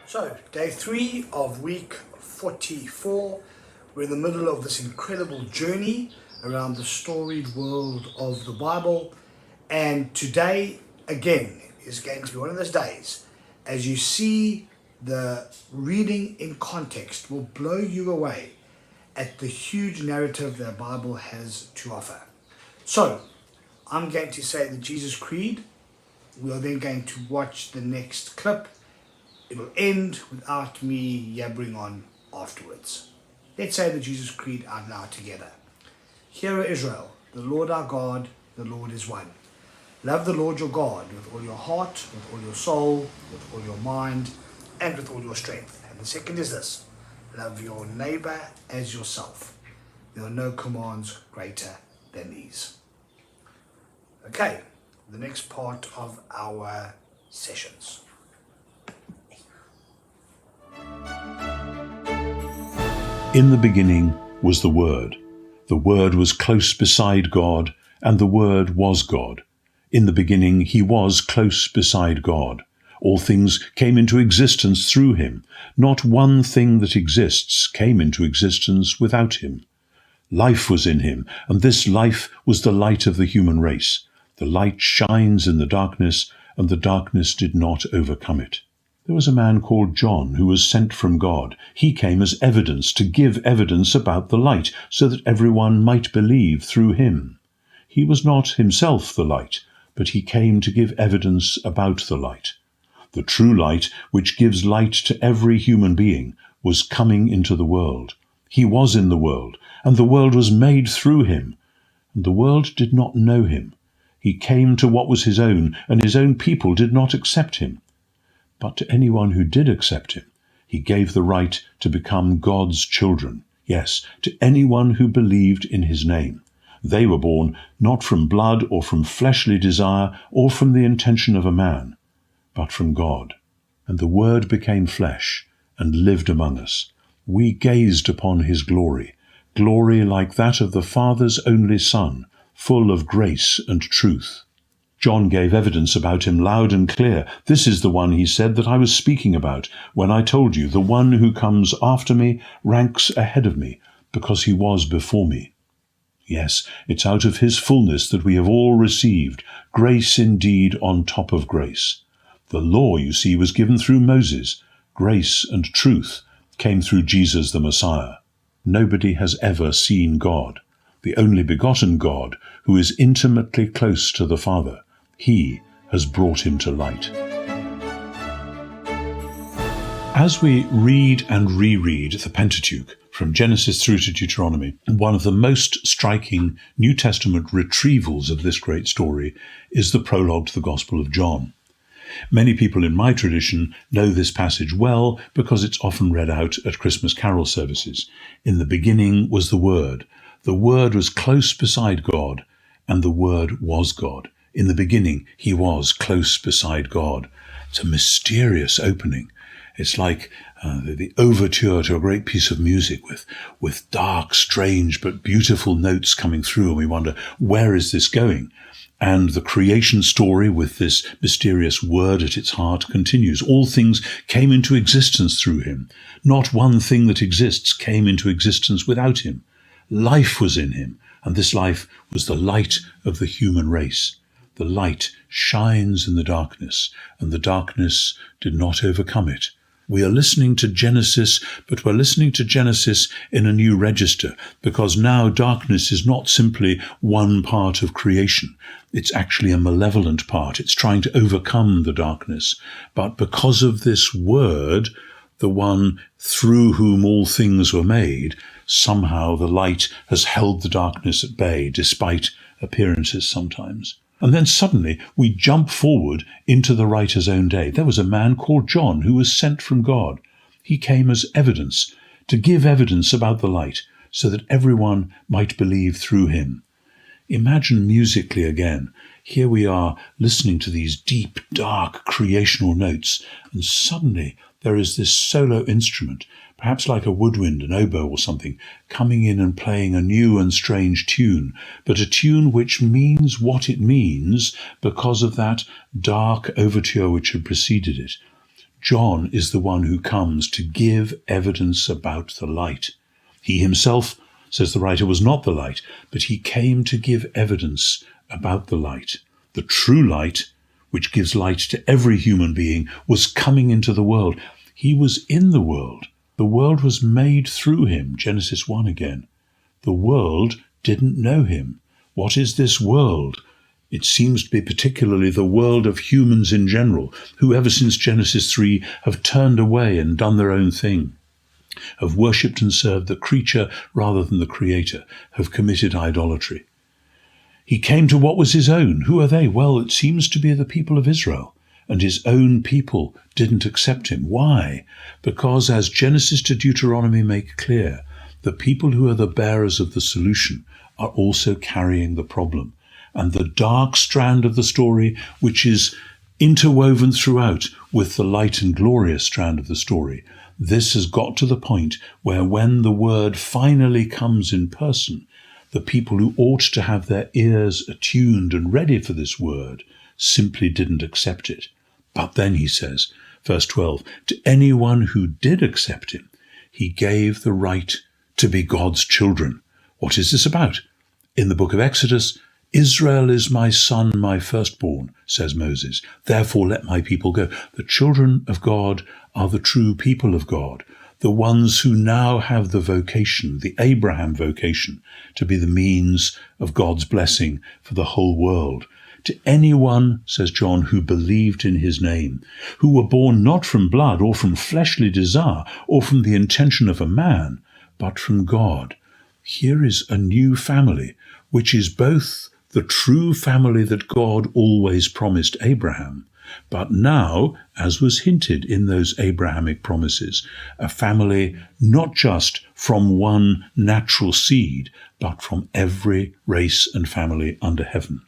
So, day 3 of week 44. We're in the middle of this incredible journey around the storied world of the Bible. And today, again, is going to be one of those days. As you see, the reading in context will blow you away at the huge narrative the Bible has to offer. So, I'm going to say the Jesus Creed. We are then going to watch the next clip. It will end without me yabbering on afterwards. Let's say the Jesus Creed out loud together. Hear, O Israel, the Lord our God, the Lord is one. Love the Lord your God with all your heart, with all your soul, with all your mind, and with all your strength. And the second is this: love your neighbor as yourself. There are no commands greater than these. Okay, the next part of our sessions. In the beginning was the Word. The Word was close beside God, and the Word was God. In the beginning he was close beside God. All things came into existence through him. Not one thing that exists came into existence without him. Life was in him, and this life was the light of the human race. The light shines in the darkness, and the darkness did not overcome it. There was a man called John who was sent from God. He came as evidence, to give evidence about the light, so that everyone might believe through him. He was not himself the light, but he came to give evidence about the light. The true light, which gives light to every human being, was coming into the world. He was in the world, and the world was made through him, and the world did not know him. He came to what was his own, and his own people did not accept him. But to anyone who did accept him, he gave the right to become God's children. Yes, to anyone who believed in his name. They were born not from blood or from fleshly desire or from the intention of a man, but from God. And the Word became flesh and lived among us. We gazed upon his glory, glory like that of the Father's only Son, full of grace and truth. John gave evidence about him loud and clear. This is the one, he said, that I was speaking about when I told you, the one who comes after me ranks ahead of me, because he was before me. Yes, it's out of his fullness that we have all received, grace indeed on top of grace. The law, you see, was given through Moses. Grace and truth came through Jesus the Messiah. Nobody has ever seen God, the only begotten God, who is intimately close to the Father. He has brought him to light. As we read and reread the Pentateuch, from Genesis through to Deuteronomy, one of the most striking New Testament retrievals of this great story is the prologue to the Gospel of John. Many people in my tradition know this passage well because it's often read out at Christmas carol services. In the beginning was the Word. The Word was close beside God, and the Word was God. In the beginning, he was close beside God. It's a mysterious opening. It's like the overture to a great piece of music with dark, strange, but beautiful notes coming through, and we wonder, where is this going? And the creation story with this mysterious word at its heart continues. All things came into existence through him. Not one thing that exists came into existence without him. Life was in him, and this life was the light of the human race. The light shines in the darkness, and the darkness did not overcome it. We are listening to Genesis, but we're listening to Genesis in a new register, because now darkness is not simply one part of creation. It's actually a malevolent part. It's trying to overcome the darkness. But because of this word, the one through whom all things were made, somehow the light has held the darkness at bay, despite appearances sometimes. And then suddenly we jump forward into the writer's own day. There was a man called John who was sent from God. He came as evidence, to give evidence about the light, so that everyone might believe through him. Imagine musically again. Here we are listening to these deep, dark creational notes, and suddenly there is this solo instrument, perhaps like a woodwind, an oboe or something, coming in and playing a new and strange tune, but a tune which means what it means because of that dark overture which had preceded it. John is the one who comes to give evidence about the light. He himself, says the writer, was not the light, but he came to give evidence about the light. The true light, which gives light to every human being, was coming into the world. He was in the world. The world was made through him. Genesis 1 again. The world didn't know him. What is this world? It seems to be particularly the world of humans in general, who ever since Genesis 3 have turned away and done their own thing, have worshipped and served the creature rather than the creator, have committed idolatry. He came to what was his own. Who are they? Well, it seems to be the people of Israel, and his own people didn't accept him. Why? Because, as Genesis to Deuteronomy make clear, the people who are the bearers of the solution are also carrying the problem. And the dark strand of the story, which is interwoven throughout with the light and glorious strand of the story, this has got to the point where when the word finally comes in person, the people who ought to have their ears attuned and ready for this word simply didn't accept it. But then he says, verse 12, to anyone who did accept him, he gave the right to be God's children. What is this about? In the book of Exodus, Israel is my son, my firstborn, says Moses. Therefore let my people go. The children of God are the true people of God, the ones who now have the vocation, the Abraham vocation, to be the means of God's blessing for the whole world. To anyone, says John, who believed in his name, who were born not from blood or from fleshly desire or from the intention of a man, but from God. Here is a new family, which is both the true family that God always promised Abraham, but now, as was hinted in those Abrahamic promises, a family not just from one natural seed, but from every race and family under heaven.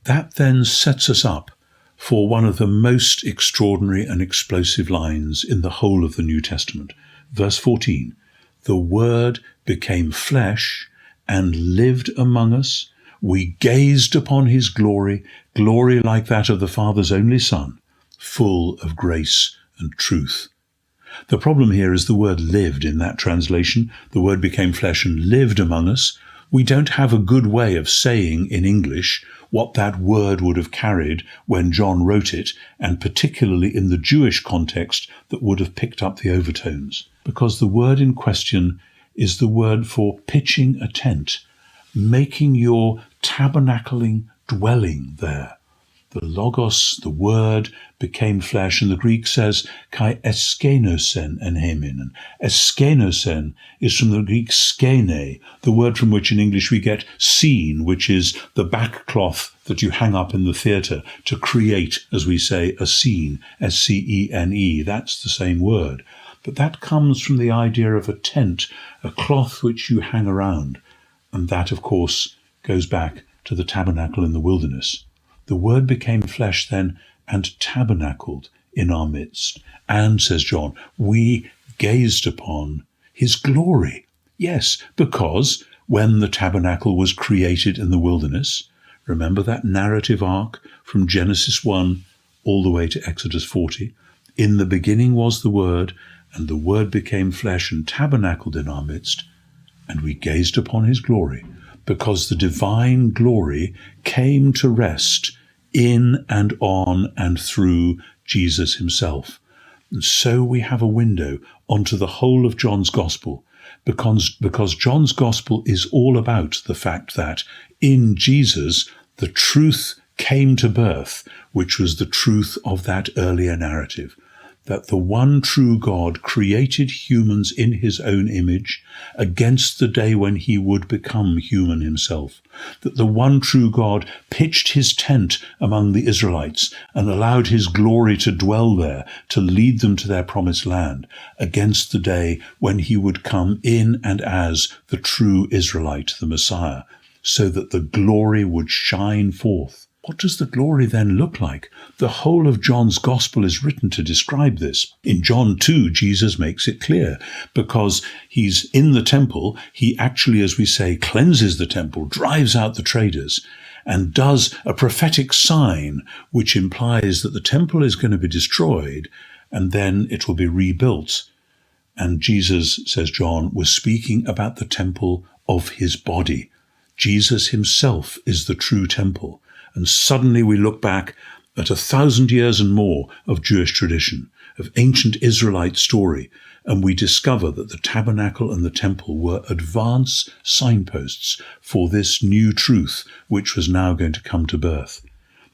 That then sets us up for one of the most extraordinary and explosive lines in the whole of the New Testament. Verse 14, the Word became flesh and lived among us. We gazed upon his glory, glory like that of the Father's only Son, full of grace and truth. The problem here is the word lived in that translation. The Word became flesh and lived among us. We don't have a good way of saying in English what that word would have carried when John wrote it, and particularly in the Jewish context that would have picked up the overtones. Because the word in question is the word for pitching a tent, making your tabernacling dwelling there. The Logos, the Word, became flesh, and the Greek says, kai eskenosen en hemin. And eskenosen is from the Greek skene, the word from which in English we get scene, which is the backcloth that you hang up in the theatre to create, as we say, a scene, S-C-E-N-E. That's the same word. But that comes from the idea of a tent, a cloth which you hang around. And that, of course, goes back to the tabernacle in the wilderness. The Word became flesh then and tabernacled in our midst. And, says John, we gazed upon his glory. Yes, because when the tabernacle was created in the wilderness, remember that narrative arc from Genesis 1 all the way to Exodus 40? In the beginning was the Word, and the Word became flesh and tabernacled in our midst, and we gazed upon his glory, because the divine glory came to rest in and on and through Jesus himself. And so we have a window onto the whole of John's Gospel, because John's Gospel is all about the fact that in Jesus the truth came to birth, which was the truth of that earlier narrative, that the one true God created humans in his own image against the day when he would become human himself, that the one true God pitched his tent among the Israelites and allowed his glory to dwell there, to lead them to their promised land, against the day when he would come in and as the true Israelite, the Messiah, so that the glory would shine forth. What does the glory then look like? The whole of John's Gospel is written to describe this. In John 2, Jesus makes it clear, because he's in the temple. He actually, as we say, cleanses the temple, drives out the traders, and does a prophetic sign which implies that the temple is going to be destroyed, and then it will be rebuilt. And Jesus, says John, was speaking about the temple of his body. Jesus himself is the true temple. And suddenly we look back at 1,000 years and more of Jewish tradition, of ancient Israelite story, and we discover that the tabernacle and the temple were advance signposts for this new truth which was now going to come to birth.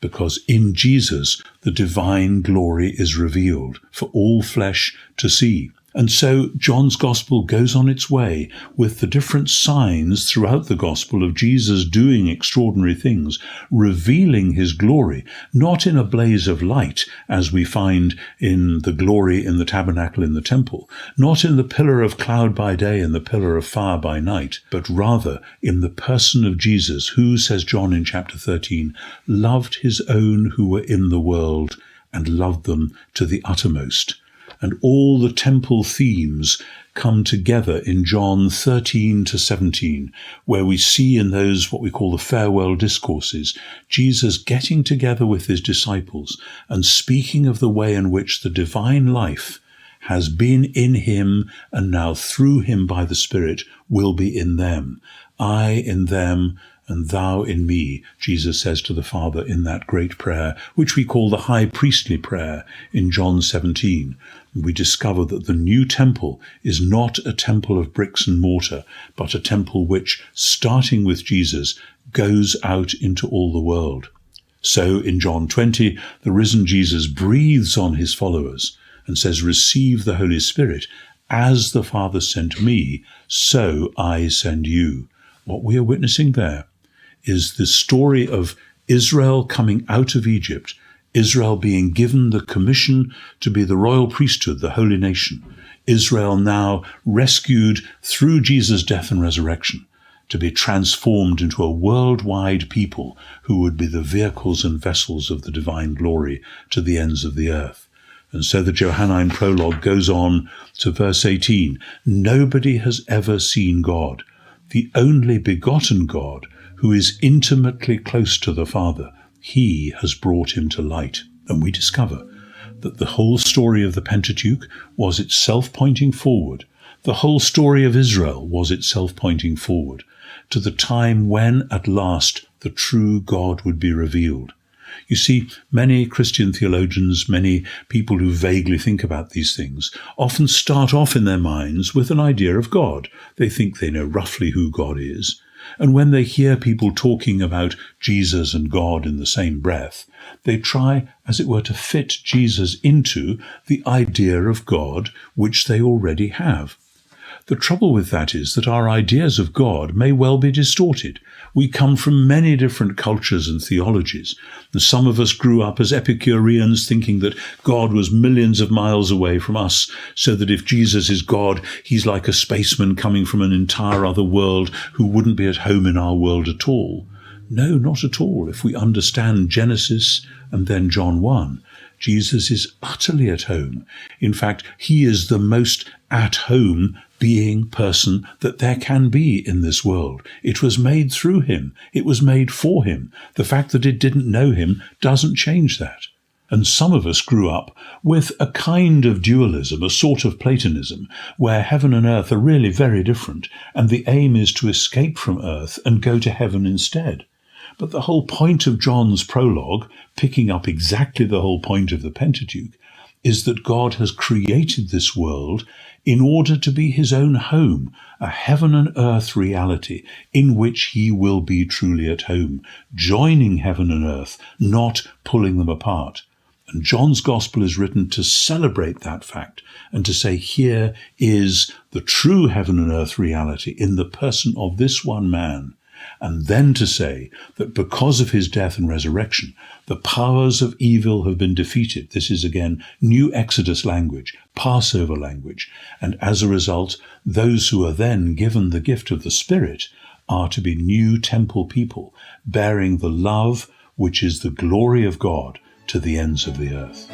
Because in Jesus, the divine glory is revealed for all flesh to see. And so John's gospel goes on its way with the different signs throughout the gospel of Jesus doing extraordinary things, revealing his glory, not in a blaze of light, as we find in the glory in the tabernacle in the temple, not in the pillar of cloud by day and the pillar of fire by night, but rather in the person of Jesus, who, says John in chapter 13, loved his own who were in the world and loved them to the uttermost. And all the temple themes come together in John 13 to 17, where we see in those what we call the farewell discourses, Jesus getting together with his disciples and speaking of the way in which the divine life has been in him and now through him by the Spirit will be in them. I in them and thou in me, Jesus says to the Father in that great prayer, which we call the high priestly prayer in John 17. We discover that the new temple is not a temple of bricks and mortar, but a temple which, starting with Jesus, goes out into all the world. So in John 20, the risen Jesus breathes on his followers and says, receive the Holy Spirit. As the Father sent me, so I send you. What we are witnessing there is the story of Israel coming out of Egypt, Israel being given the commission to be the royal priesthood, the holy nation, Israel now rescued through Jesus' death and resurrection to be transformed into a worldwide people who would be the vehicles and vessels of the divine glory to the ends of the earth. And so the Johannine prologue goes on to verse 18. Nobody has ever seen God, the only begotten God, who is intimately close to the Father. He has brought him to light. And we discover that the whole story of the Pentateuch was itself pointing forward. The whole story of Israel was itself pointing forward to the time when at last the true God would be revealed. You see, many Christian theologians, many people who vaguely think about these things, often start off in their minds with an idea of God. They think they know roughly who God is. And when they hear people talking about Jesus and God in the same breath, they try, as it were, to fit Jesus into the idea of God which they already have. The trouble with that is that our ideas of God may well be distorted. We come from many different cultures and theologies. And some of us grew up as Epicureans, thinking that God was millions of miles away from us, so that if Jesus is God, he's like a spaceman coming from an entire other world who wouldn't be at home in our world at all. No, not at all. If we understand Genesis and then John 1, Jesus is utterly at home. In fact, he is the most at home being person that there can be in this world. It was made through him. It was made for him. The fact that it didn't know him doesn't change that. And some of us grew up with a kind of dualism, a sort of Platonism, where heaven and earth are really very different, and the aim is to escape from earth and go to heaven instead. But the whole point of John's prologue, picking up exactly the whole point of the Pentateuch, is that God has created this world in order to be his own home, a heaven and earth reality in which he will be truly at home, joining heaven and earth, not pulling them apart. And John's gospel is written to celebrate that fact and to say, here is the true heaven and earth reality in the person of this one man. And then to say that because of his death and resurrection, the powers of evil have been defeated. This is again new Exodus language, Passover language. And as a result, those who are then given the gift of the Spirit are to be new temple people, bearing the love which is the glory of God to the ends of the earth.